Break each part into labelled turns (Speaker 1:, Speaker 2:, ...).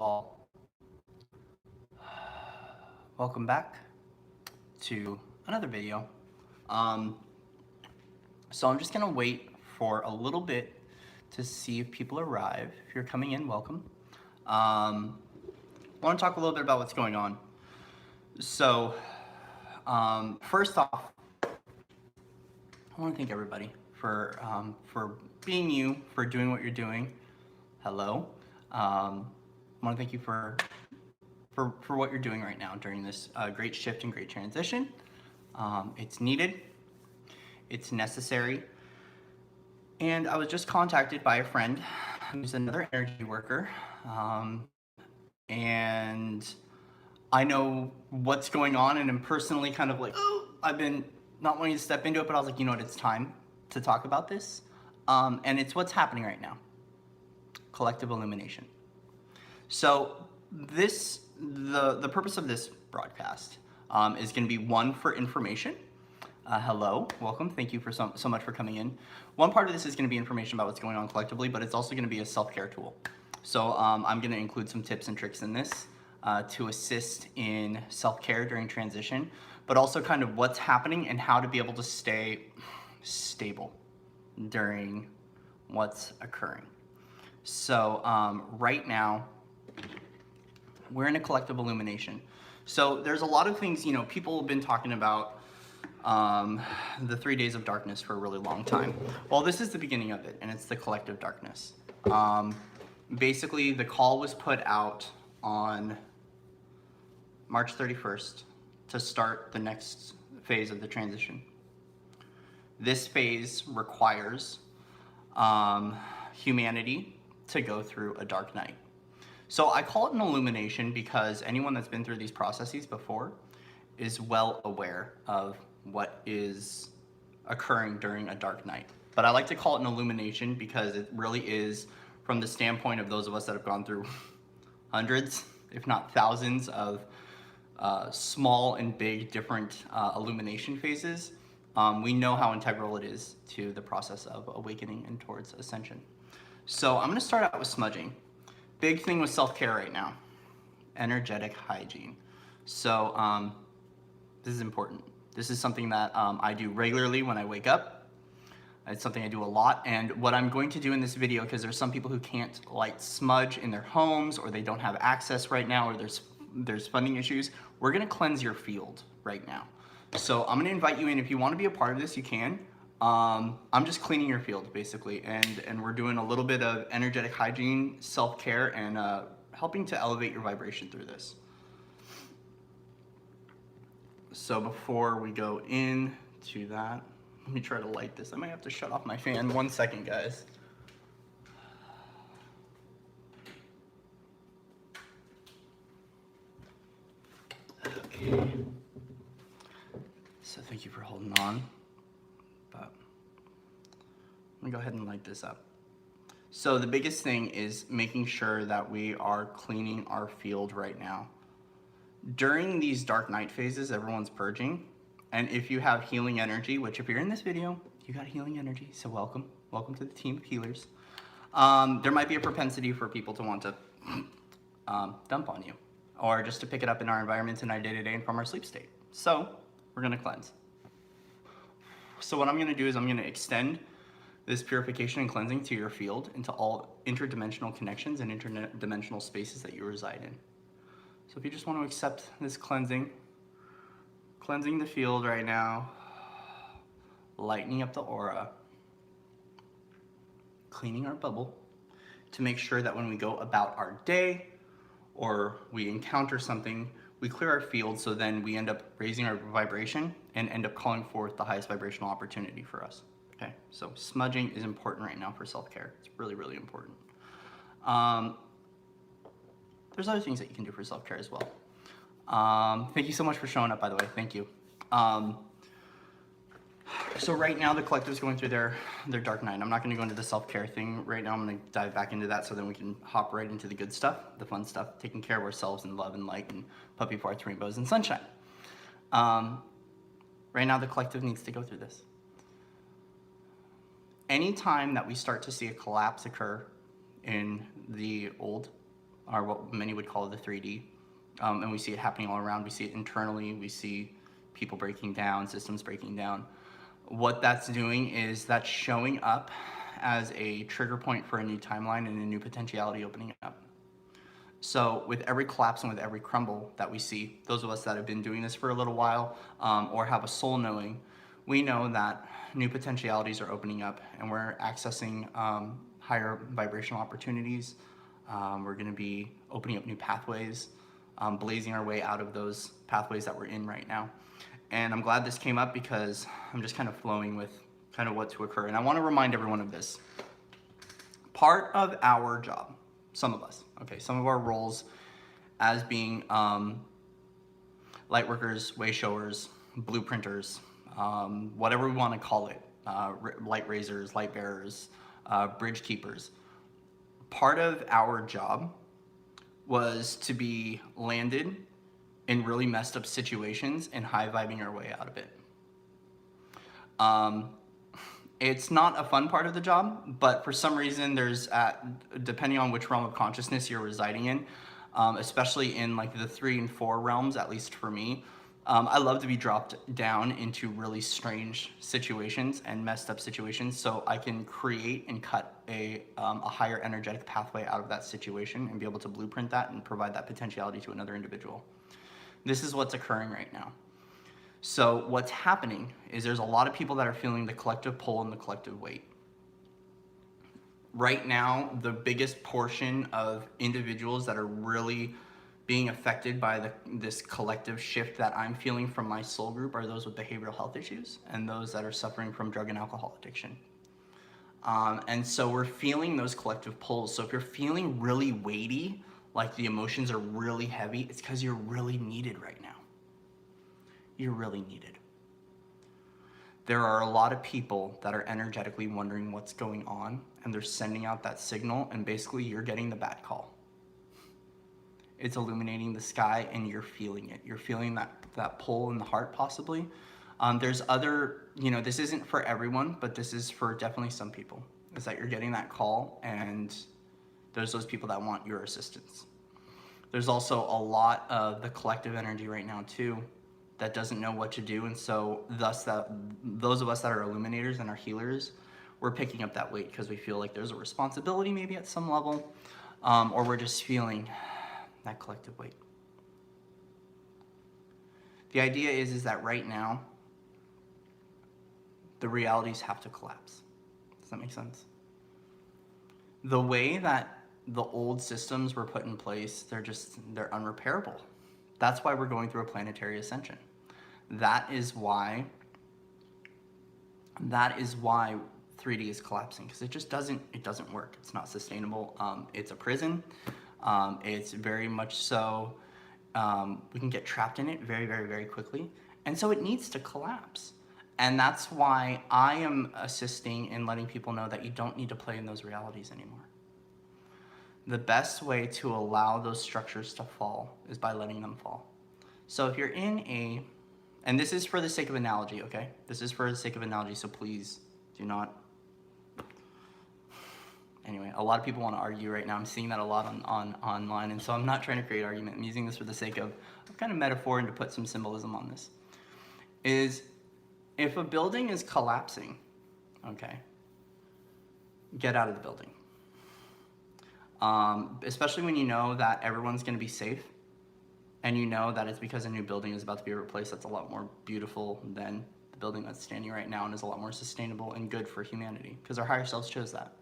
Speaker 1: all. Welcome back to another video. So I'm just gonna wait for a little bit to see if people arrive. If you're coming in, welcome. I want to talk a little bit about what's going on. So first off, I want to thank everybody for being you, for doing what you're doing. Hello. I want to thank you for what you're doing right now during this great shift and great transition. It's needed. It's necessary. And I was just contacted by a friend who's another energy worker. And I know what's going on, and I'm personally kind of like, oh, I've been not wanting to step into it, but I was like, you know what, it's time to talk about this. And it's what's happening right now. Collective illumination. So the purpose of this broadcast is going to be one for information. Hello, welcome. Thank you for so much for coming in. One part of this is going to be information about what's going on collectively, but it's also going to be a self-care tool. So I'm going to include some tips and tricks in this to assist in self-care during transition, but also kind of what's happening and how to be able to stay stable during what's occurring. So right now, we're in a collective illumination. So there's a lot of things, you know, people have been talking about the 3 days of darkness for a really long time. Well, this is the beginning of it, and it's the collective darkness. Basically, the call was put out on March 31st to start the next phase of the transition. This phase requires humanity to go through a dark night. So I call it an illumination because anyone that's been through these processes before is well aware of what is occurring during a dark night. But I like to call it an illumination because it really is from the standpoint of those of us that have gone through hundreds, if not thousands, of small and big different illumination phases. We know how integral it is to the process of awakening and towards ascension. So I'm going to start out with smudging. Big thing with self-care right now, energetic hygiene. So this is important. This is something that I do regularly when I wake up. It's something I do a lot. And what I'm going to do in this video, because there's some people who can't light smudge in their homes, or they don't have access right now, or there's funding issues, we're going to cleanse your field right now. So I'm going to invite you in. If you want to be a part of this, you can. I'm just cleaning your field basically, and we're doing a little bit of energetic hygiene, self-care, and helping to elevate your vibration through this. So before we go into that, let me try to light this. I might have to shut off my fan. 1 second, guys. Okay. So thank you for holding on. But I'm gonna go ahead and light this up. So the biggest thing is making sure that we are cleaning our field right now. During these dark night phases, everyone's purging. And if you have healing energy, which if you're in this video, you got healing energy, so welcome. Welcome to the team of healers. There might be a propensity for people to want to dump on you, or just to pick it up in our environments in our day-to-day and from our sleep state. So we're gonna cleanse. So what I'm gonna do is I'm gonna extend this purification and cleansing to your field, into all interdimensional connections and interdimensional spaces that you reside in. So if you just want to accept this cleansing the field right now, lightening up the aura, cleaning our bubble to make sure that when we go about our day or we encounter something, we clear our field, so then we end up raising our vibration and end up calling forth the highest vibrational opportunity for us. Okay, so smudging is important right now for self-care. It's really, really important. There's other things that you can do for self-care as well. Thank you so much for showing up, by the way. Thank you. So right now the collective is going through their dark night. I'm not going to go into the self-care thing right now. I'm going to dive back into that so then we can hop right into the good stuff, the fun stuff, taking care of ourselves in love and light and puppy farts, rainbows, and sunshine. Right now the collective needs to go through this. Anytime that we start to see a collapse occur in the old or what many would call the 3D. And we see it happening all around. We see it internally. We see people breaking down, systems breaking down. What that's doing is that's showing up as a trigger point for a new timeline and a new potentiality opening up. So with every collapse and with every crumble that we see, those of us that have been doing this for a little while, or have a soul knowing, we know that new potentialities are opening up and we're accessing higher vibrational opportunities. We're going to be opening up new pathways, blazing our way out of those pathways that we're in right now. And I'm glad this came up because I'm just kind of flowing with kind of what to occur. And I want to remind everyone of this. Part of our job, some of us, okay, some of our roles as being light workers, way showers, blueprinters, whatever we want to call it, light raisers, light bearers, bridge keepers. Part of our job was to be landed in really messed up situations and high vibing our way out of it. It's not a fun part of the job, but for some reason there's, depending on which realm of consciousness you're residing in, especially in like the 3 and 4 realms, at least for me, I love to be dropped down into really strange situations and messed up situations so I can create and cut a higher energetic pathway out of that situation and be able to blueprint that and provide that potentiality to another individual. This is what's occurring right now. So what's happening is there's a lot of people that are feeling the collective pull and the collective weight. Right now, the biggest portion of individuals that are really being affected by this collective shift that I'm feeling from my soul group are those with behavioral health issues and those that are suffering from drug and alcohol addiction. And so we're feeling those collective pulls. So if you're feeling really weighty, like the emotions are really heavy, it's because you're really needed right now. You're really needed. There are a lot of people that are energetically wondering what's going on, and they're sending out that signal, and basically you're getting the bad call. It's illuminating the sky, and you're feeling it. You're feeling that pull in the heart, possibly. There's other, this isn't for everyone, but this is for definitely some people. Is that you're getting that call, and there's those people that want your assistance. There's also a lot of the collective energy right now, too, that doesn't know what to do, and so thus those of us that are illuminators and are healers, we're picking up that weight because we feel like there's a responsibility maybe at some level, or we're just feeling that collective weight. The idea is that right now, the realities have to collapse. Does that make sense? The way that the old systems were put in place, they're unrepairable. That's why we're going through a planetary ascension. That is why 3D is collapsing, because it doesn't work. It's not sustainable. It's a prison. It's very much so, we can get trapped in it very, very, very quickly. And so it needs to collapse. And that's why I am assisting in letting people know that you don't need to play in those realities anymore. The best way to allow those structures to fall is by letting them fall. So if you're and this is for the sake of analogy, okay? This is for the sake of analogy, so please do not. Anyway, a lot of people want to argue right now. I'm seeing that a lot online, and so I'm not trying to create argument. I'm using this for the sake of kind of metaphor and to put some symbolism on this. Is if a building is collapsing, okay, get out of the building. Especially when you know that everyone's going to be safe, and you know that it's because a new building is about to be replaced that's a lot more beautiful than the building that's standing right now and is a lot more sustainable and good for humanity, because our higher selves chose that.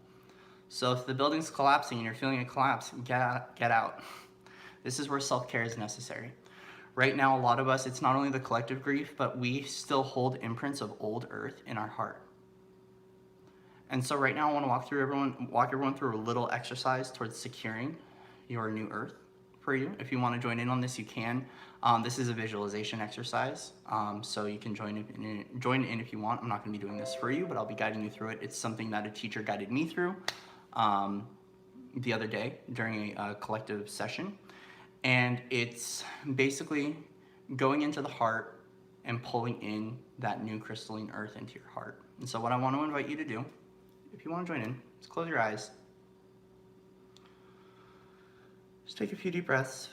Speaker 1: So if the building's collapsing and you're feeling a collapse, get out. This is where self-care is necessary. Right now, a lot of us, it's not only the collective grief, but we still hold imprints of old earth in our heart. And so right now I want to walk everyone through a little exercise towards securing your new earth for you. If you want to join in on this, you can. This is a visualization exercise, so you can join in if you want. I'm not going to be doing this for you, but I'll be guiding you through it. It's something that a teacher guided me through the other day during a collective session. And it's basically going into the heart and pulling in that new crystalline earth into your heart. And so what I want to invite you to do, if you want to join in, just close your eyes. Just take a few deep breaths.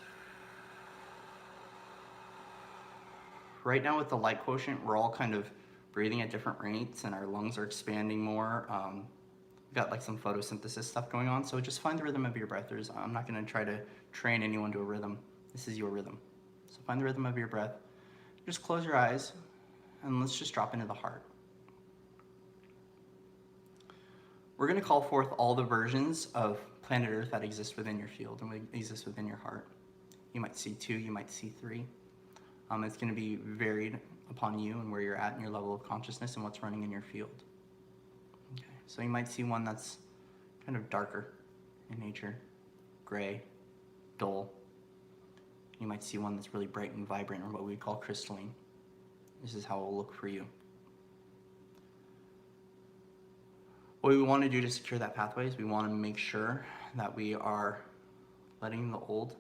Speaker 1: Right now with the light quotient, we're all kind of breathing at different rates and our lungs are expanding more. We've got like some photosynthesis stuff going on, so just find the rhythm of your breath. I'm not gonna try to train anyone to a rhythm. This is your rhythm. So find the rhythm of your breath. Just close your eyes and let's just drop into the heart. We're gonna call forth all the versions of planet Earth that exist within your field and exist within your heart. You might see 2, you might see 3. It's going to be varied upon you and where you're at and your level of consciousness and what's running in your field. Okay. So you might see one that's kind of darker in nature, gray, dull. You might see one that's really bright and vibrant, or what we call crystalline. This is how it will look for you. What we want to do to secure that pathway is we want to make sure that we are letting the old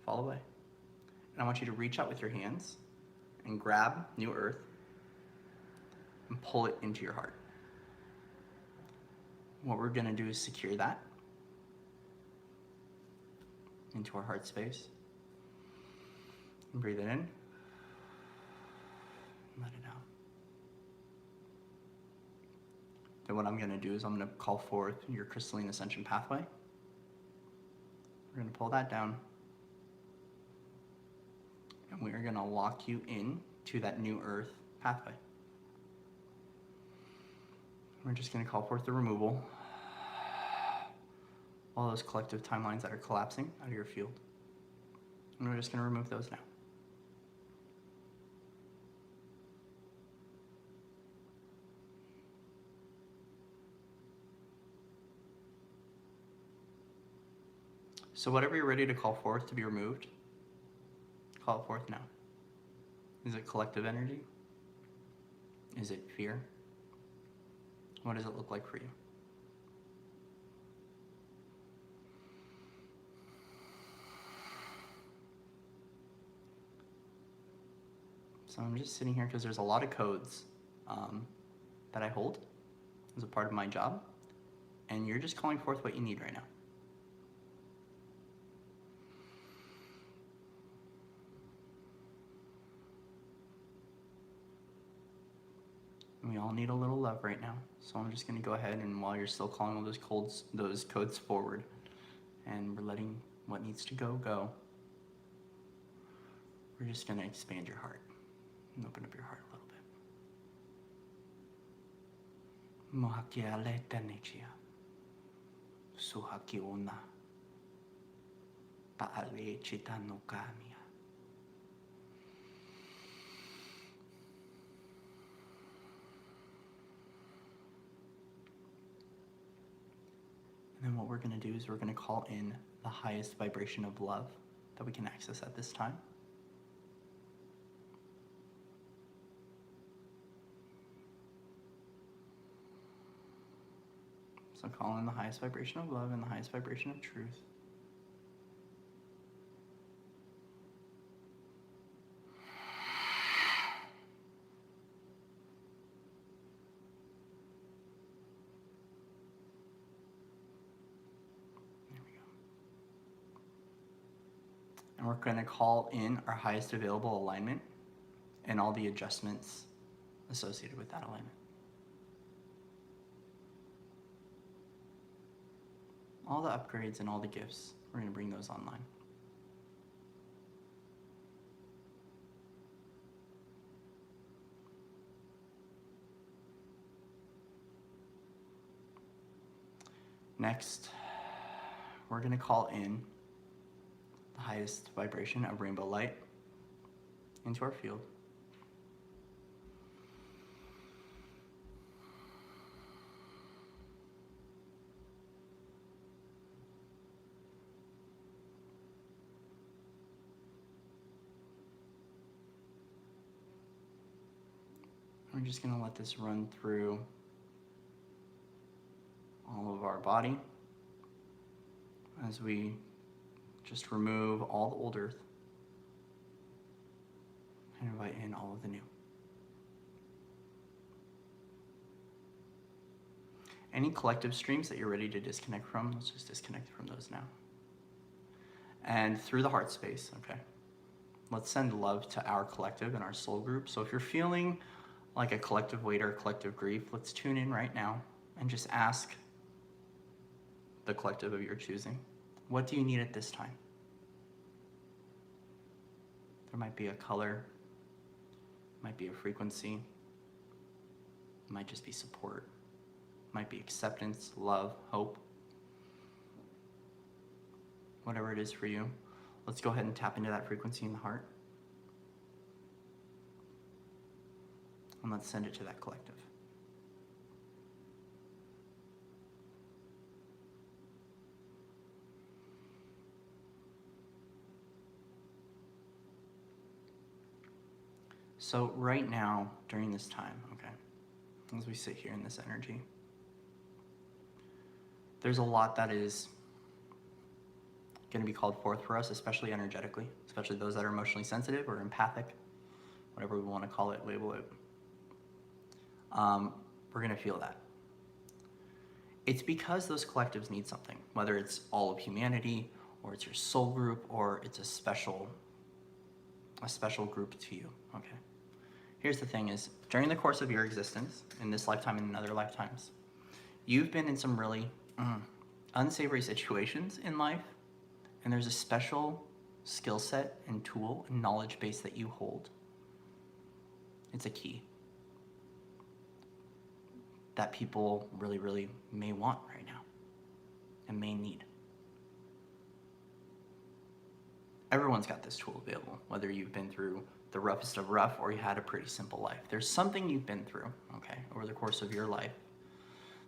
Speaker 1: fall away. And I want you to reach out with your hands and grab new earth and pull it into your heart. What we're going to do is secure that into our heart space. And breathe it in and let it out. Then what I'm going to do is I'm going to call forth your crystalline ascension pathway. We're going to pull that down. And we are going to lock you in to that new earth pathway. We're just going to call forth the removal. All those collective timelines that are collapsing out of your field. And we're just going to remove those now. So whatever you're ready to call forth to be removed, call it forth now. Is it collective energy? Is it fear? What does it look like for you? So I'm just sitting here because there's a lot of codes that I hold as a part of my job, and you're just calling forth what you need right now. We all need a little love right now. So I'm just gonna go ahead and while you're still calling all those codes forward, and we're letting what needs to go, go. We're just gonna expand your heart and open up your heart a little bit. Mohakiale tenechia. Suhakiona. Paale chitanukamia. And then what we're going to do is we're going to call in the highest vibration of love that we can access at this time. So call in the highest vibration of love and the highest vibration of truth. And we're going to call in our highest available alignment and all the adjustments associated with that alignment. All the upgrades and all the gifts, we're going to bring those online. Next, we're going to call in the highest vibration of rainbow light into our field. We're just going to let this run through all of our body as we just remove all the old earth and invite in all of the new. Any collective streams that you're ready to disconnect from, let's just disconnect from those now. And through the heart space, okay, let's send love to our collective and our soul group. So if you're feeling like a collective weight or collective grief, let's tune in right now and just ask the collective of your choosing, what do you need at this time? There might be a color, might be a frequency, might just be support, might be acceptance, love, hope. Whatever it is for you, let's go ahead and tap into that frequency in the heart. And let's send it to that collective. So right now, during this time, okay, as we sit here in this energy, there's a lot that is going to be called forth for us, especially energetically, especially those that are emotionally sensitive or empathic, whatever we want to call it, label it. We're going to feel that. It's because those collectives need something, whether it's all of humanity, or it's your soul group, or it's a special group to you, okay? Here's the thing is, during the course of your existence, in this lifetime and in other lifetimes, you've been in some really unsavory situations in life, and there's a special skill set and tool and knowledge base that you hold. It's a key that people really, really may want right now and may need. Everyone's got this tool available, whether you've been through the roughest of rough or you had a pretty simple life. There's something you've been through, okay, over the course of your life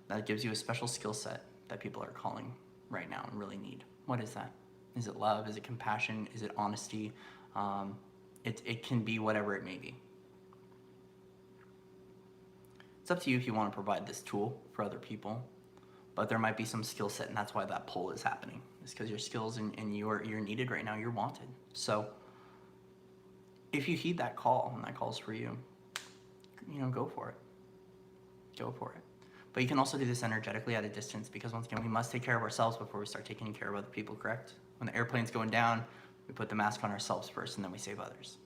Speaker 1: that gives you a special skill set that people are calling right now and really need. What is that? Is it love? Is it compassion? Is it honesty? It can be whatever it may be. It's up to you if you want to provide this tool for other people, but there might be some skill set, and that's why that pull is happening. It's because your skills and you're needed right now, you're wanted. So if you heed that call, and that call's for you, go for it. Go for it. But you can also do this energetically at a distance, because once again, we must take care of ourselves before we start taking care of other people, correct? When the airplane's going down, we put the mask on ourselves first, and then we save others.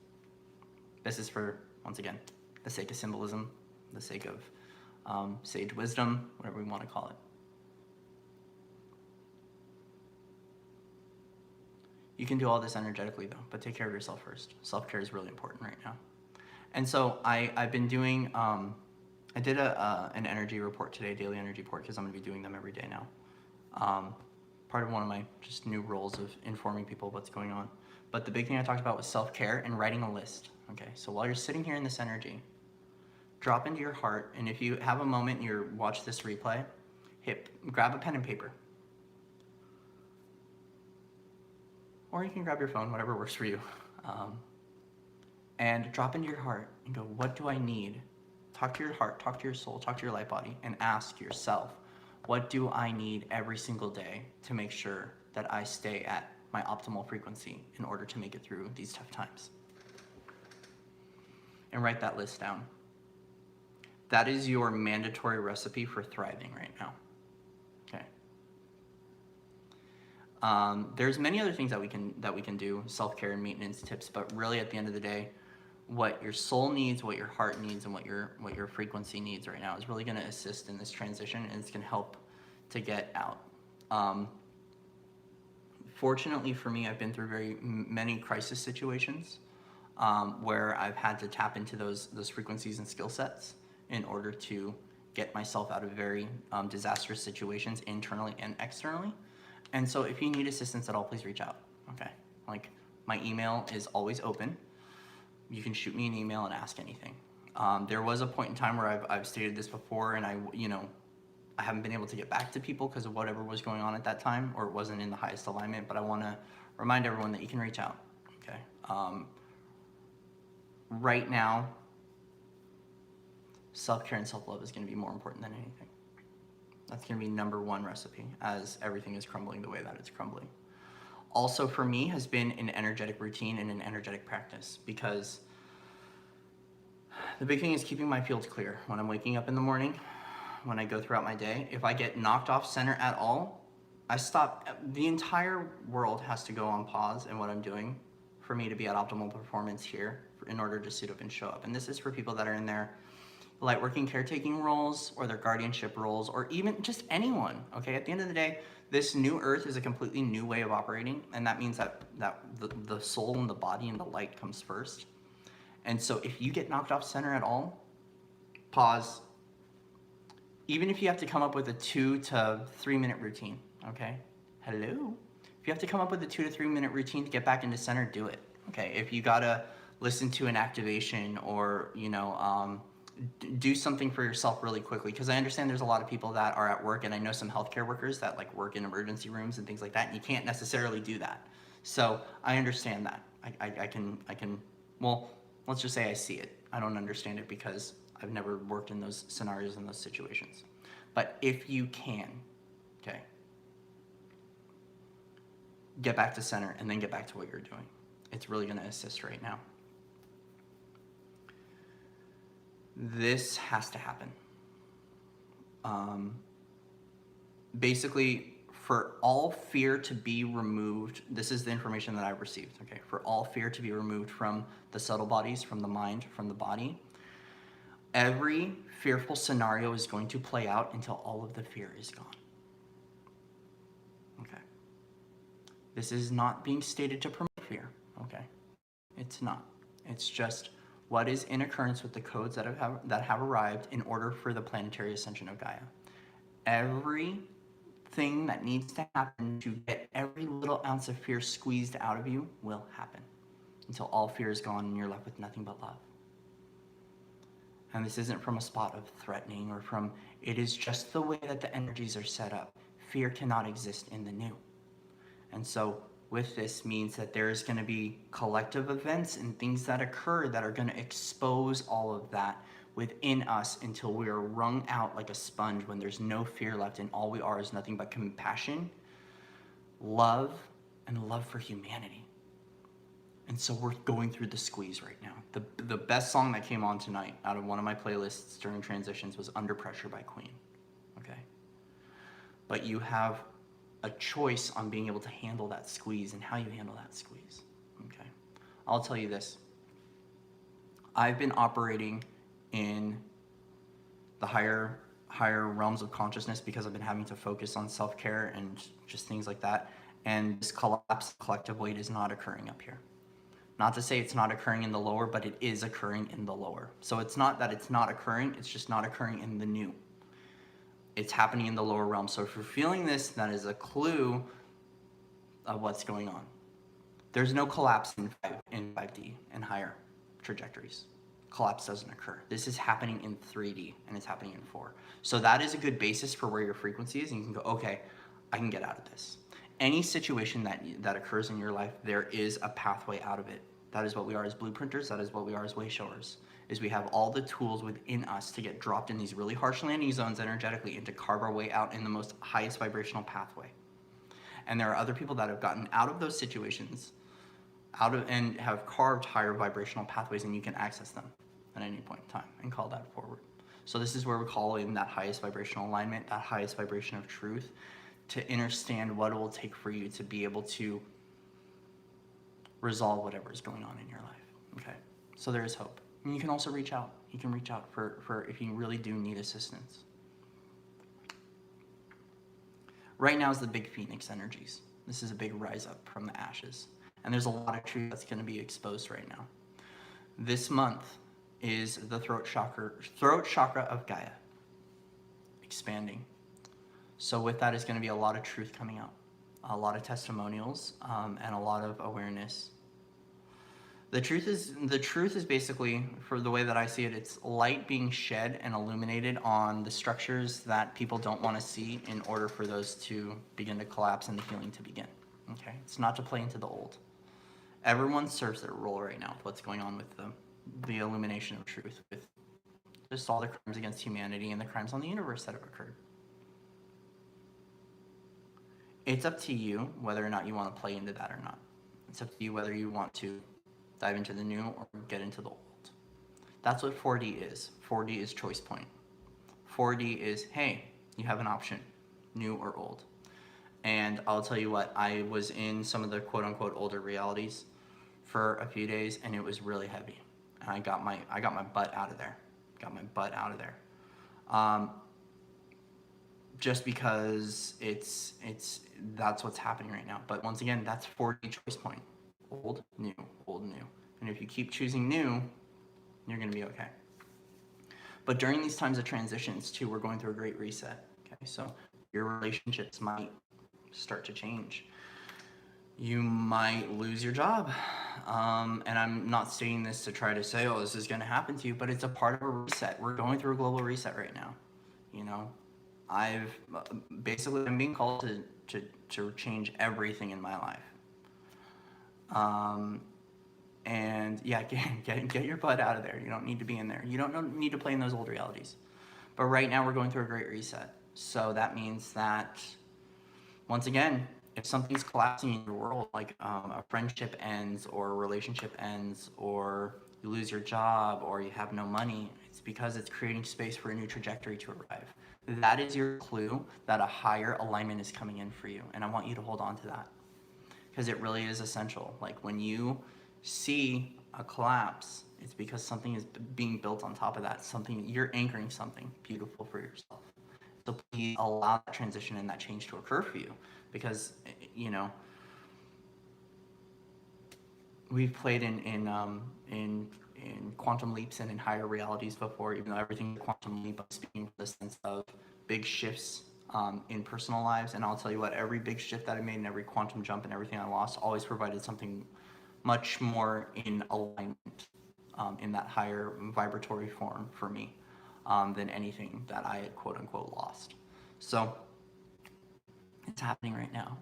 Speaker 1: This is for, once again, the sake of symbolism, the sake of sage wisdom, whatever we want to call it. You can do all this energetically though, but take care of yourself first. Self-care is really important right now. And so I've been doing, I did an energy report today, a daily energy report, because I'm going to be doing them every day now. Part of one of my just new roles of informing people what's going on. But the big thing I talked about was self-care and writing a list. Okay, so while you're sitting here in this energy, drop into your heart, and if you have a moment and you watch this replay, grab a pen and paper. Or you can grab your phone, whatever works for you. And drop into your heart and go, what do I need? Talk to your heart, talk to your soul, talk to your light body, and ask yourself, what do I need every single day to make sure that I stay at my optimal frequency in order to make it through these tough times? And write that list down. That is your mandatory recipe for thriving right now. Okay. There's many other things that we can do, self-care and maintenance tips, but really at the end of the day, what your soul needs, what your heart needs, and what your frequency needs right now is really going to assist in this transition, and it's going to help to get out. Fortunately for me, I've been through very many crisis situations where I've had to tap into those frequencies and skill sets in order to get myself out of very disastrous situations internally and externally. And so if you need assistance at all, please reach out, okay? Like, my email is always open. You can shoot me an email and ask anything. There was a point in time where I've stated this before, and I haven't been able to get back to people because of whatever was going on at that time, or it wasn't in the highest alignment, but I want to remind everyone that you can reach out, okay? Right now, self-care and self-love is going to be more important than anything. That's going to be number one recipe as everything is crumbling the way that it's crumbling. Also for me has been an energetic routine and an energetic practice, because the big thing is keeping my field clear. When I'm waking up in the morning, when I go throughout my day, if I get knocked off center at all, I stopped. The entire world has to go on pause in what I'm doing for me to be at optimal performance here in order to suit up and show up. And this is for people that are in their light working caretaking roles or their guardianship roles, or even just anyone. Okay, at the end of the day, this new earth is a completely new way of operating, and that means that the soul and the body and the light comes first. And so if you get knocked off center at all, pause. Even if you have to come up with a 2 to 3 minute routine, okay? Hello? If you have to come up with a 2 to 3 minute routine to get back into center, do it. Okay, if you gotta listen to an activation or, do something for yourself really quickly, because I understand there's a lot of people that are at work, and I know some healthcare workers that like work in emergency rooms and things like that, and you can't necessarily do that. So I understand that. I can, well, let's just say I see it. I don't understand it because I've never worked in those scenarios and those situations. But if you can, okay, get back to center and then get back to what you're doing. It's really going to assist right now. This has to happen. Basically, for all fear to be removed, this is the information that I've received, okay? For all fear to be removed from the subtle bodies, from the mind, from the body, every fearful scenario is going to play out until all of the fear is gone. Okay. This is not being stated to promote fear, okay? It's not. It's just what is in occurrence with the codes that have arrived in order for the planetary ascension of Gaia. Everything that needs to happen to get every little ounce of fear squeezed out of you will happen until all fear is gone and you're left with nothing but love. And this isn't from a spot of threatening or from, it is just the way that the energies are set up. Fear cannot exist in the new. And so with this means that there's going to be collective events and things that occur that are going to expose all of that within us until we are wrung out like a sponge when there's no fear left and all we are is nothing but compassion, love, and love for humanity. And so we're going through the squeeze right now. The best song that came on tonight out of one of my playlists during transitions was Under Pressure by Queen, okay? But you have a choice on being able to handle that squeeze and how you handle that squeeze, okay? I'll tell you this. I've been operating in the higher realms of consciousness because I've been having to focus on self-care and just things like that. And this collapse of collective weight is not occurring up here. Not to say it's not occurring in the lower, but it is occurring in the lower. So it's not that it's not occurring, it's just not occurring in the new. It's happening in the lower realm. So if you're feeling this, that is a clue of what's going on. There's no collapse in 5D and higher trajectories. Collapse doesn't occur. This is happening in 3D and it's happening in 4. So that is a good basis for where your frequency is, and you can go, okay, I can get out of this. Any situation that occurs in your life, there is a pathway out of it. That is what we are as blueprinters. That is what we are as way showers. Is we have all the tools within us to get dropped in these really harsh landing zones energetically and to carve our way out in the most highest vibrational pathway. And there are other people that have gotten out of those situations, and have carved higher vibrational pathways, and you can access them at any point in time and call that forward. So this is where we call in that highest vibrational alignment, that highest vibration of truth, to understand what it will take for you to be able to resolve whatever is going on in your life, okay? So there is hope. And you can also reach out. You can reach out for if you really do need assistance. Right now is the big Phoenix energies. This is a big rise up from the ashes. And there's a lot of truth that's going to be exposed right now. This month is the throat chakra of Gaia, expanding. So with that is going to be a lot of truth coming out, a lot of testimonials, and a lot of awareness. The truth is basically, for the way that I see it, it's light being shed and illuminated on the structures that people don't want to see in order for those to begin to collapse and the healing to begin. Okay, it's not to play into the old. Everyone serves their role right now with what's going on with the illumination of truth, with just all the crimes against humanity and the crimes on the universe that have occurred. It's up to you whether or not you want to play into that or not. It's up to you whether you want to dive into the new or get into the old. That's what 4D is. 4D is choice point. 4D is, hey, you have an option, new or old. And I'll tell you what, I was in some of the quote unquote older realities for a few days, and it was really heavy. And I got my butt out of there. Got my butt out of there. Just because that's what's happening right now. But once again, that's 4D choice point. Old, new, old, new. And if you keep choosing new, you're going to be okay. But during these times of transitions too, we're going through a great reset. Okay, so your relationships might start to change. You might lose your job. And I'm not saying this to try to say, oh, this is going to happen to you, but it's a part of a reset. We're going through a global reset right now. You know, I'm being called to change everything in my life. And yeah, get your butt out of there. You don't need to be in there. You don't need to play in those old realities. But right now we're going through a great reset. So that means that, once again, if something's collapsing in your world, like a friendship ends or a relationship ends or you lose your job or you have no money, it's because it's creating space for a new trajectory to arrive. That is your clue that a higher alignment is coming in for you. And I want you to hold on to that because it really is essential. Like when you see a collapse, it's because something is being built on top of that. Something, you're anchoring something beautiful for yourself. So please allow that transition and that change to occur for you, because you know we've played in quantum leaps and in higher realities before. Even though everything's a quantum leap, I'm speaking from the sense of big shifts in personal lives. And I'll tell you what, every big shift that I made and every quantum jump and everything I lost always provided something much more in alignment, in that higher vibratory form for me, than anything that I had quote unquote lost. So it's happening right now.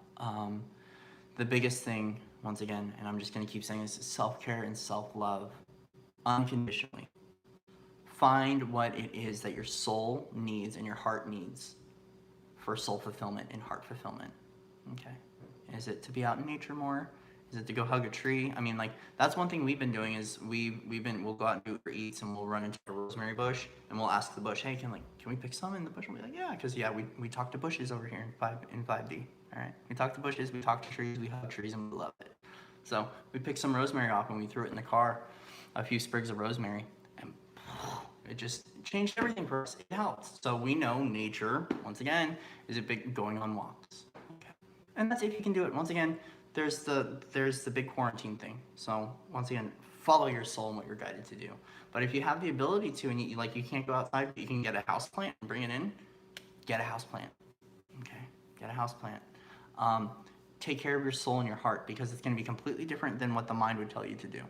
Speaker 1: The biggest thing, once again, and I'm just going to keep saying this, is self-care and self-love unconditionally. Find what it is that your soul needs and your heart needs for soul fulfillment and heart fulfillment. Okay. Is it to be out in nature more? Is it to go hug a tree? I mean, like, that's one thing we've been doing is we'll go out and do Uber Eats and we'll run into a rosemary bush and we'll ask the bush, hey, can we pick some? And the bush will be like, yeah, because yeah, we talk to bushes over here in 5D. All right, we talk to bushes, we talk to trees, we hug trees, and we love it. So we picked some rosemary off and we threw it in the car, a few sprigs of rosemary, and it just changed everything for us. It helped. So we know nature, once again, is a big going on walks. Okay. And that's if you can do it. Once again, there's the big quarantine thing. So once again, follow your soul and what you're guided to do. But if you have the ability to, and you can't go outside, but you can get a house plant and bring it in, get a house plant. Okay, get a house plant. Take care of your soul and your heart, because it's going to be completely different than what the mind would tell you to do.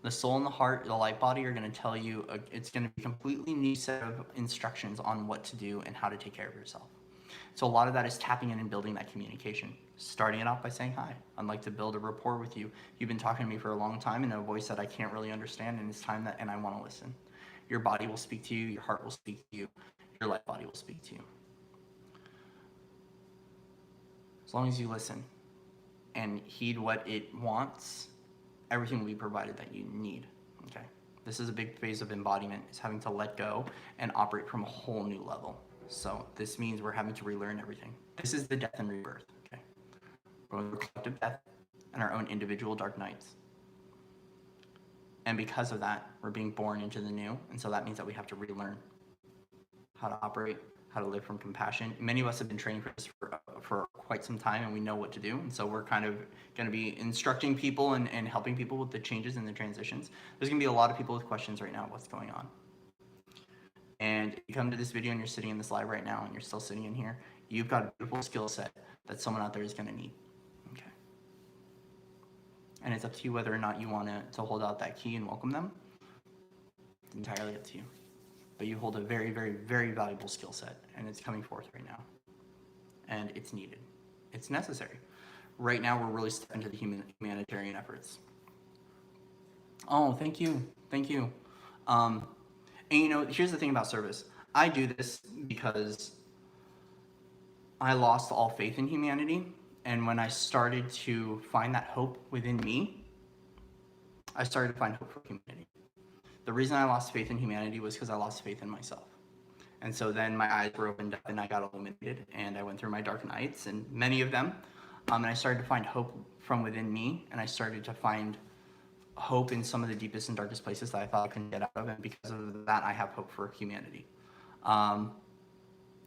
Speaker 1: The soul and the heart, the light body, are going to tell you, it's going to be a completely new set of instructions on what to do and how to take care of yourself. So a lot of that is tapping in and building that communication. Starting it off by saying, hi, I'd like to build a rapport with you. You've been talking to me for a long time in a voice that I can't really understand, and it's time and I want to listen. Your body will speak to you, your heart will speak to you, your light body will speak to you. As long as you listen and heed what it wants, everything will be provided that you need. Okay. This is a big phase of embodiment, is having to let go and operate from a whole new level. So this means we're having to relearn everything. This is the death and rebirth. Okay. We're going through collective death and our own individual dark nights. And because of that, we're being born into the new. And so that means that we have to relearn how to operate, how to live from compassion. Many of us have been training for this for quite some time, and we know what to do. And so we're kind of going to be instructing people and helping people with the changes and the transitions. There's going to be a lot of people with questions right now of what's going on. And if you come to this video and you're sitting in this live right now and you're still sitting in here, you've got a beautiful skill set that someone out there is going to need. Okay. And it's up to you whether or not you want to hold out that key and welcome them. It's entirely up to you. But you hold a very, very, very valuable skill set, and it's coming forth right now. And it's needed. It's necessary. Right now, we're really stepping into the humanitarian efforts. Oh, thank you. Thank you. And you know, here's the thing about service. I do this because I lost all faith in humanity. And when I started to find that hope within me, I started to find hope for humanity. The reason I lost faith in humanity was because I lost faith in myself. And so then my eyes were opened up and I got illuminated and I went through my dark nights and many of them. And I started to find hope from within me, and I started to find hope in some of the deepest and darkest places that I thought I couldn't get out of. And because of that, I have hope for humanity.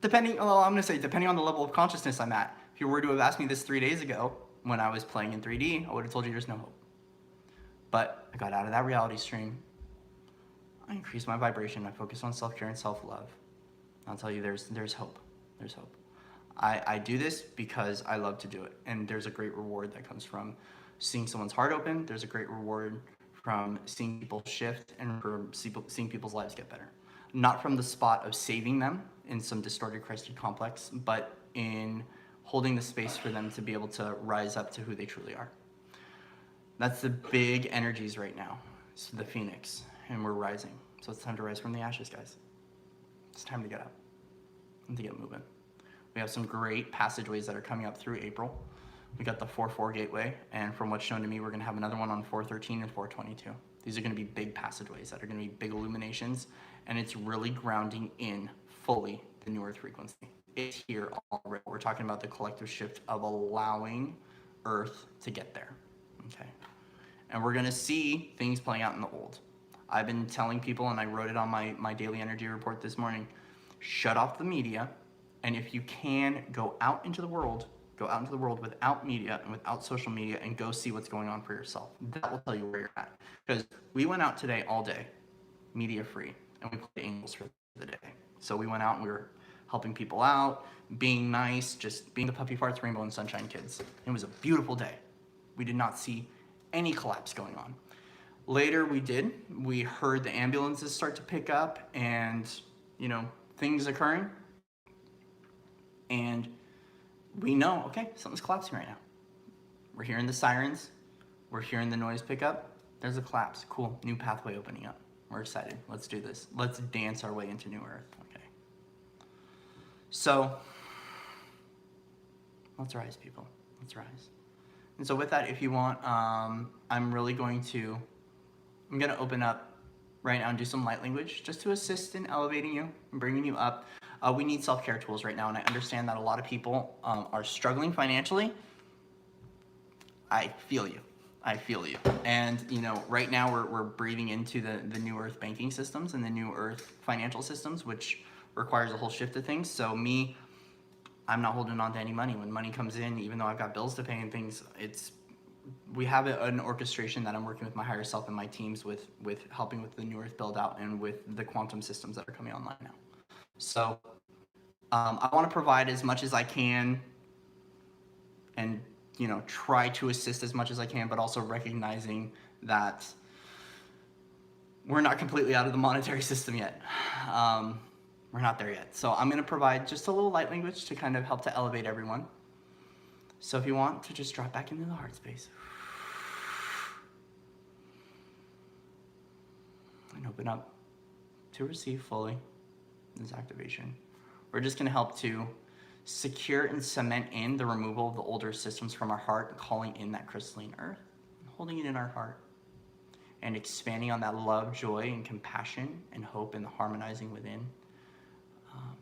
Speaker 1: Depending on the level of consciousness I'm at. If you were to have asked me this 3 days ago when I was playing in 3D, I would have told you there's no hope. But I got out of that reality stream. I increased my vibration. I focused on self-care and self-love. I'll tell you, there's hope. There's hope. I do this because I love to do it. And there's a great reward that comes from seeing someone's heart open. There's a great reward from seeing people shift and from seeing people's lives get better. Not from the spot of saving them in some distorted Christed complex, but in holding the space for them to be able to rise up to who they truly are. That's the big energies right now. It's the phoenix, and we're rising. So it's time to rise from the ashes, guys. It's time to get up and to get moving. We have some great passageways that are coming up through April. We got the 4-4 gateway, and from what's shown to me, we're going to have another one on 413 and 422. These are going to be big passageways that are going to be big illuminations, and it's really grounding in fully the New Earth frequency. It's here already. We're talking about the collective shift of allowing Earth to get there, okay? And we're going to see things playing out in the old. I've been telling people, and I wrote it on my daily energy report this morning, shut off the media, and if you can, go out into the world without media and without social media and go see what's going on for yourself. That will tell you where you're at. Because we went out today all day, media free, and we played angels for the day. So we went out and we were helping people out, being nice, just being the puppy farts, rainbow and sunshine kids. It was a beautiful day. We did not see any collapse going on. Later we heard the ambulances start to pick up and, things occurring. And we know, okay, something's collapsing right now. We're hearing the sirens. We're hearing the noise pick up. There's a collapse. Cool. New pathway opening up. We're excited. Let's do this. Let's dance our way into New Earth. Okay. So, let's rise, people. Let's rise. And so with that, if you want, I'm going to open up right now and do some light language just to assist in elevating you and bringing you up. We need self-care tools right now, and I understand that a lot of people are struggling financially. I feel you. And, right now we're breathing into the New Earth banking systems and the New Earth financial systems, which requires a whole shift of things. So I'm not holding on to any money. When money comes in, even though I've got bills to pay and things, we have an orchestration that I'm working with my higher self and my teams with helping with the New Earth build out and with the quantum systems that are coming online now. So I want to provide as much as I can and, try to assist as much as I can, but also recognizing that we're not completely out of the monetary system yet. We're not there yet. So I'm going to provide just a little light language to kind of help to elevate everyone. So if you want to just drop back into the heart space and open up to receive fully this activation. We're just going to help to secure and cement in the removal of the older systems from our heart, calling in that crystalline earth, holding it in our heart, and expanding on that love, joy, and compassion and hope and the harmonizing within.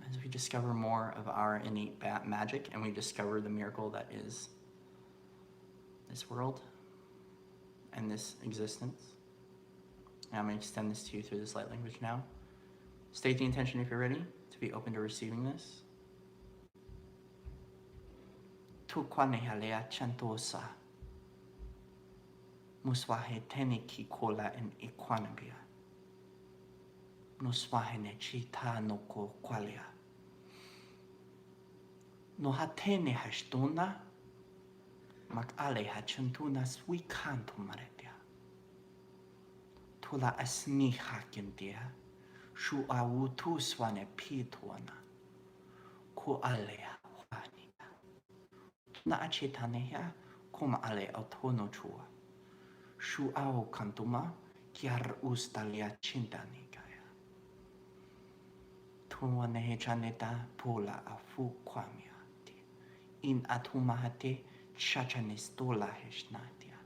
Speaker 1: As we discover more of our innate magic and we discover the miracle that is this world and this existence. And I'm going to extend this to you through this light language now. State the intention if you're ready to be open to receiving this. Tukwanehalea chantosa. Muswahe teniki kola in equanabia. Nuswahene chita noko qualia. No hatene hashtuna. Mak ale hachantuna swikantu maretia. Tula asni hakintia. Shu awutu swane pituana. Ku alea huania. Na achetaneha kuma ale autono chua. Shu ao kantuma kiar ustalia chintani. Tuanehe chaneta pola afu kwamiati. In atumahate chachanistola heshnatia.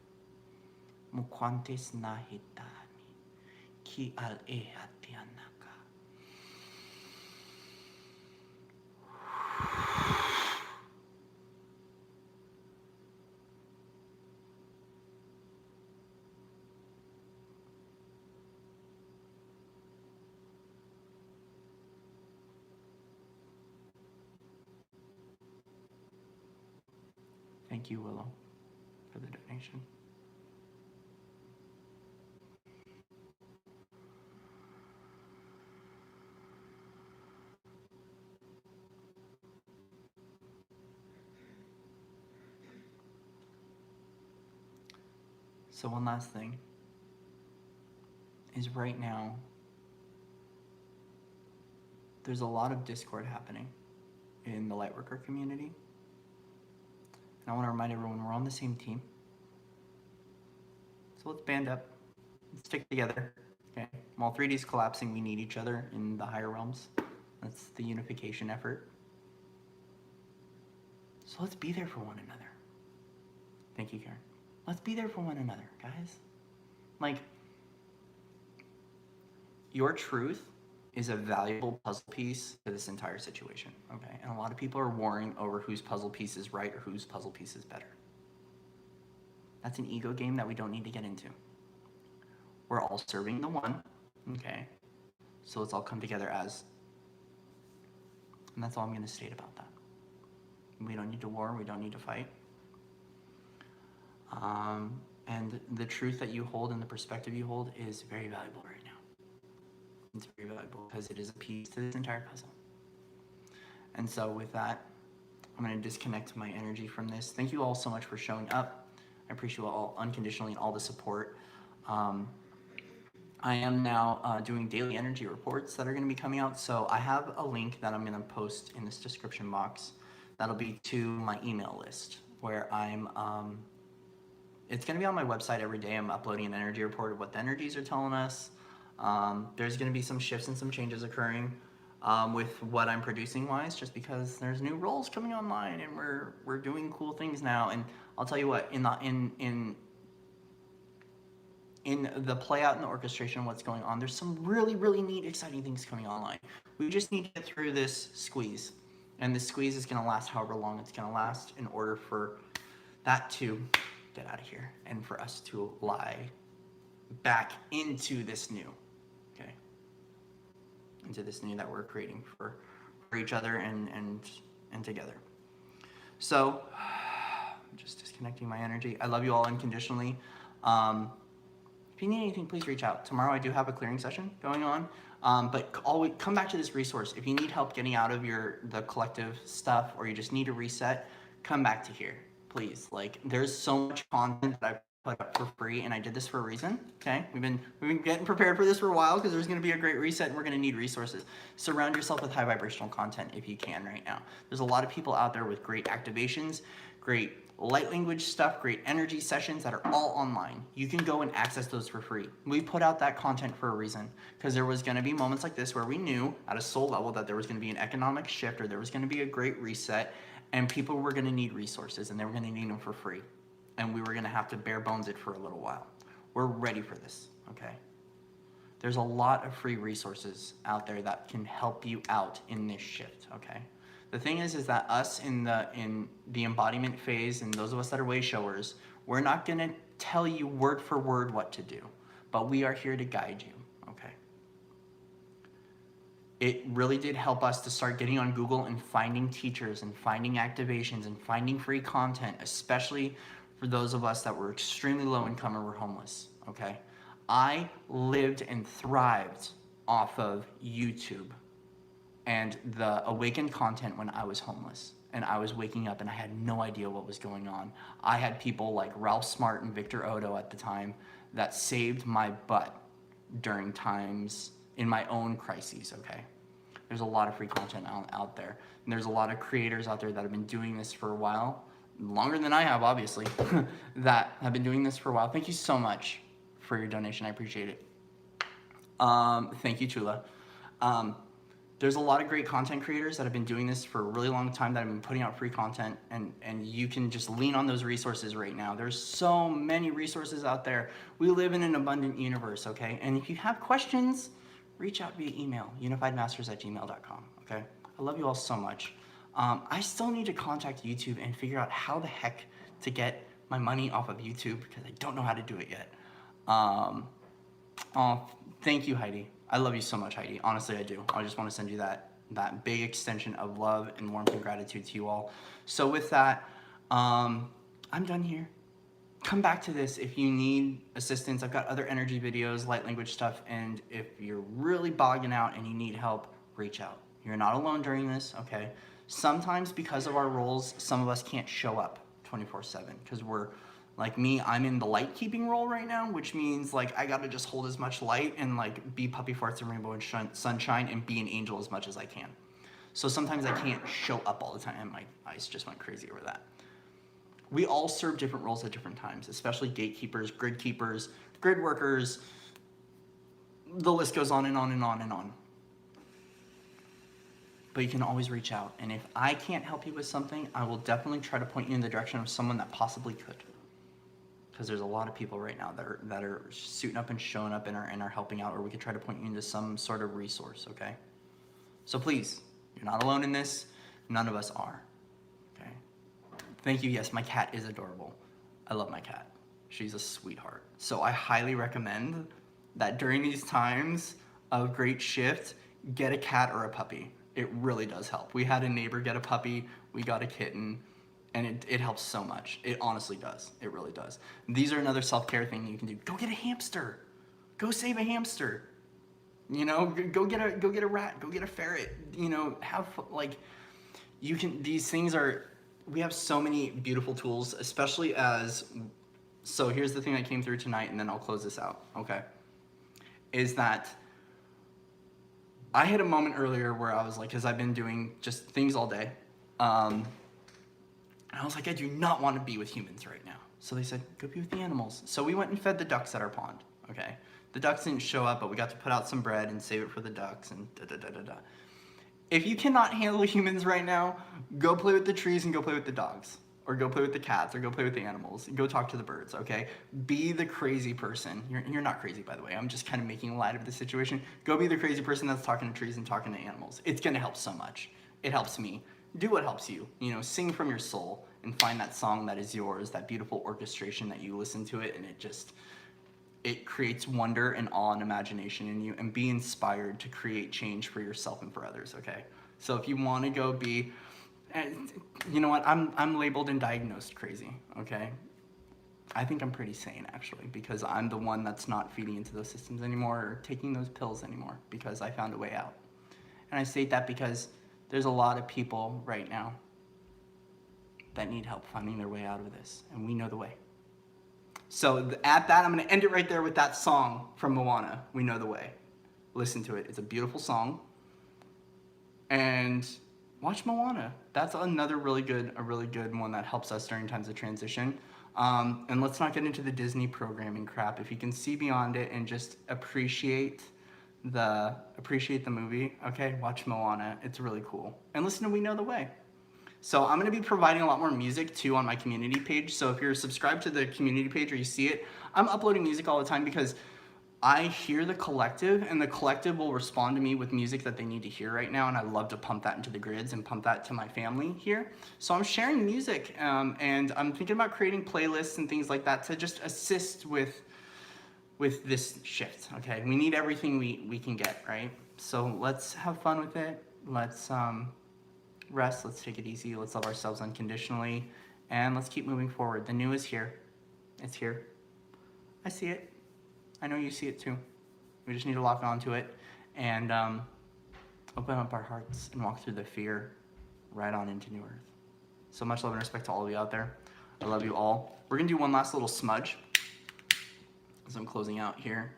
Speaker 1: Mukwantes nahitani. Ki al ehatianaka. Thank you, Willow, for the donation. So one last thing is right now, there's a lot of discord happening in the Lightworker community. And I want to remind everyone we're on the same team. So let's band up. Let's stick together. Okay. While 3D is collapsing, we need each other in the higher realms. That's the unification effort. So let's be there for one another. Thank you, Karen. Let's be there for one another, guys. Like, your truth is a valuable puzzle piece to this entire situation, okay? And a lot of people are warring over whose puzzle piece is right or whose puzzle piece is better. That's an ego game that we don't need to get into. We're all serving the one, okay? So let's all come together as, and that's all I'm gonna state about that. We don't need to war, we don't need to fight. And the truth that you hold and the perspective you hold is very valuable right now. It's very valuable because it is a piece to this entire puzzle. And so with that, I'm going to disconnect my energy from this. Thank you all so much for showing up. I appreciate you all unconditionally and all the support. I am now doing daily energy reports that are going to be coming out. So I have a link that I'm going to post in this description box. That'll be to my email list where I'm, it's going to be on my website every day. I'm uploading an energy report of what the energies are telling us. There's going to be some shifts and some changes occurring with what I'm producing wise, just because there's new roles coming online and we're doing cool things now. And I'll tell you what, in the play out and the orchestration of what's going on, there's some really, really neat, exciting things coming online. We just need to get through this squeeze. And this squeeze is going to last however long it's going to last in order for that to get out of here and for us to lie back into this new, okay? Into this new that we're creating for each other and together. So, I'm just disconnecting my energy. I love you all unconditionally. If you need anything, please reach out. Tomorrow I do have a clearing session going on, but always come back to this resource. If you need help getting out of the collective stuff, or you just need a reset, come back to here, please. Like, there's so much content that I've put up for free, and I did this for a reason, okay? We've been getting prepared for this for a while because there's going to be a great reset and we're going to need resources. Surround yourself with high vibrational content if you can right now. There's a lot of people out there with great activations, great light language stuff, great energy sessions that are all online. You can go and access those for free. We put out that content for a reason because there was going to be moments like this where we knew at a soul level that there was going to be an economic shift or there was going to be a great reset, and people were going to need resources and they were going to need them for free. And we were going to have to bare bones it for a little while. We're ready for this, okay? There's a lot of free resources out there that can help you out in this shift, okay? The thing is that us in the embodiment phase, and those of us that are way showers, we're not going to tell you word for word what to do, but we are here to guide you, okay? It really did help us to start getting on Google and finding teachers and finding activations and finding free content, especially for those of us that were extremely low income or were homeless, okay? I lived and thrived off of YouTube and the awakened content when I was homeless. And I was waking up and I had no idea what was going on. I had people like Ralph Smart and Victor Odo at the time that saved my butt during times in my own crises, okay? There's a lot of free content out there. And there's a lot of creators out there that have been doing this for a while, longer than I have, obviously, that have been doing this for a while. Thank you so much for your donation. I appreciate it. Thank you, Chula. There's a lot of great content creators that have been doing this for a really long time that have been putting out free content, and you can just lean on those resources right now. There's so many resources out there. We live in an abundant universe, okay? And if you have questions, reach out via email, unifiedmasters@gmail.com, okay? I love you all so much. I still need to contact YouTube and figure out how the heck to get my money off of YouTube because I don't know how to do it yet. Thank you, Heidi. I love you so much, Heidi. Honestly, I do. I just want to send you that big extension of love and warmth and gratitude to you all. So with that, I'm done here. Come back to this if you need assistance. I've got other energy videos, light language stuff, and if you're really bogging out and you need help, reach out. You're not alone during this, okay? Sometimes because of our roles, some of us can't show up 24/7 because we're, like me, I'm in the light keeping role right now, which means like I gotta just hold as much light and like be puppy farts and rainbow and sunshine and be an angel as much as I can. So sometimes I can't show up all the time. My eyes just went crazy over that. We all serve different roles at different times, especially gatekeepers, grid workers. The list goes on and on and on and on. But you can always reach out. And if I can't help you with something, I will definitely try to point you in the direction of someone that possibly could. Because there's a lot of people right now that are suiting up and showing up and are helping out, or we could try to point you into some sort of resource, okay? So please, you're not alone in this. None of us are, okay? Thank you. Yes, my cat is adorable. I love my cat. She's a sweetheart. So I highly recommend that during these times of great shift, get a cat or a puppy. It really does help. We had a neighbor get a puppy, we got a kitten, and it helps so much. It honestly does. It really does. These are another self-care thing you can do. Go get a hamster. Go save a hamster. You know, go get a rat, go get a ferret. You know, you can, these things are, we have so many beautiful tools, especially so here's the thing that came through tonight, and then I'll close this out, okay? Is that I had a moment earlier where I was like, because I've been doing just things all day, and I was like, I do not want to be with humans right now. So they said, go be with the animals. So we went and fed the ducks at our pond, okay? The ducks didn't show up, but we got to put out some bread and save it for the ducks and da-da-da-da-da. If you cannot handle humans right now, go play with the trees and go play with the dogs. Or go play with the cats, or go play with the animals. Go talk to the birds, okay? Be the crazy person. You're not crazy, by the way. I'm just kind of making light of the situation. Go be the crazy person that's talking to trees and talking to animals. It's gonna help so much. It helps me. Do what helps you. You know, sing from your soul and find that song that is yours, that beautiful orchestration that you listen to it, and it creates wonder and awe and imagination in you, and be inspired to create change for yourself and for others, okay? So if you want to go be, you know what, I'm labeled and diagnosed crazy, okay? I think I'm pretty sane, actually, because I'm the one that's not feeding into those systems anymore or taking those pills anymore, because I found a way out. And I state that because there's a lot of people right now that need help finding their way out of this, and we know the way. So at that, I'm going to end it right there with that song from Moana, We Know the Way. Listen to it. It's a beautiful song. And watch Moana. That's another really good one that helps us during times of transition. And let's not get into the Disney programming crap. If you can see beyond it and just appreciate the movie, okay, watch Moana. It's really cool. And listen to We Know the Way. So I'm going to be providing a lot more music too on my community page. So if you're subscribed to the community page or you see it, I'm uploading music all the time because I hear the collective, and the collective will respond to me with music that they need to hear right now, and I love to pump that into the grids and pump that to my family here. So I'm sharing music, and I'm thinking about creating playlists and things like that to just assist with this shift, okay? We need everything we can get, right? So let's have fun with it. Let's rest, let's take it easy, let's love ourselves unconditionally, and let's keep moving forward. The new is here. It's here. I see it. I know you see it too. We just need to lock onto it and open up our hearts and walk through the fear right on into New Earth. So much love and respect to all of you out there. I love you all. We're gonna do one last little smudge as I'm closing out here.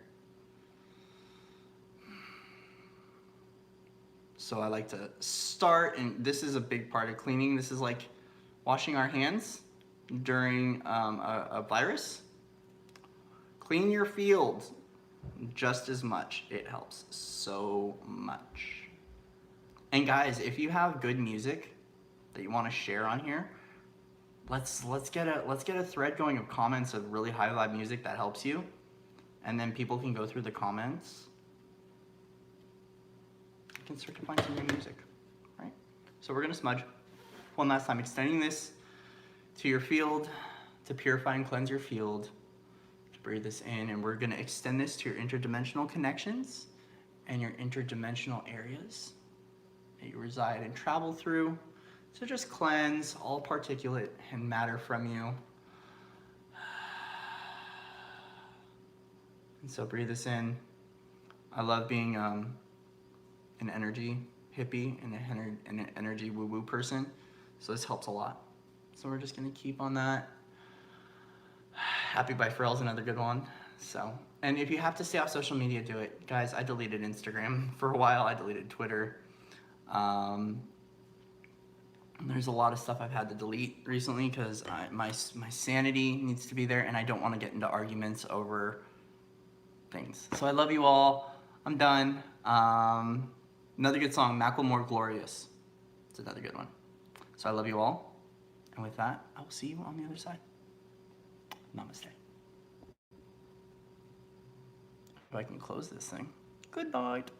Speaker 1: So I like to start, and this is a big part of cleaning. This is like washing our hands during a virus. Clean your field just as much. It helps so much. And guys, if you have good music that you want to share on here, let's get a thread going of comments of really high vibe music that helps you, and then people can go through the comments. You can start to find some new music, right? So we're gonna smudge one last time, extending this to your field to purify and cleanse your field. Breathe this in, and we're going to extend this to your interdimensional connections and your interdimensional areas that you reside and travel through. So just cleanse all particulate and matter from you. And so breathe this in. I love being an energy hippie and an energy woo-woo person. So this helps a lot. So we're just gonna keep on that. Happy by Pharrell's another good one. So, and if you have to stay off social media, do it. Guys, I deleted Instagram for a while. I deleted Twitter. There's a lot of stuff I've had to delete recently because my sanity needs to be there, and I don't want to get into arguments over things. So I love you all. I'm done. Another good song, Macklemore Glorious. It's another good one. So I love you all. And with that, I will see you on the other side. Namaste. If I can close this thing. Good night.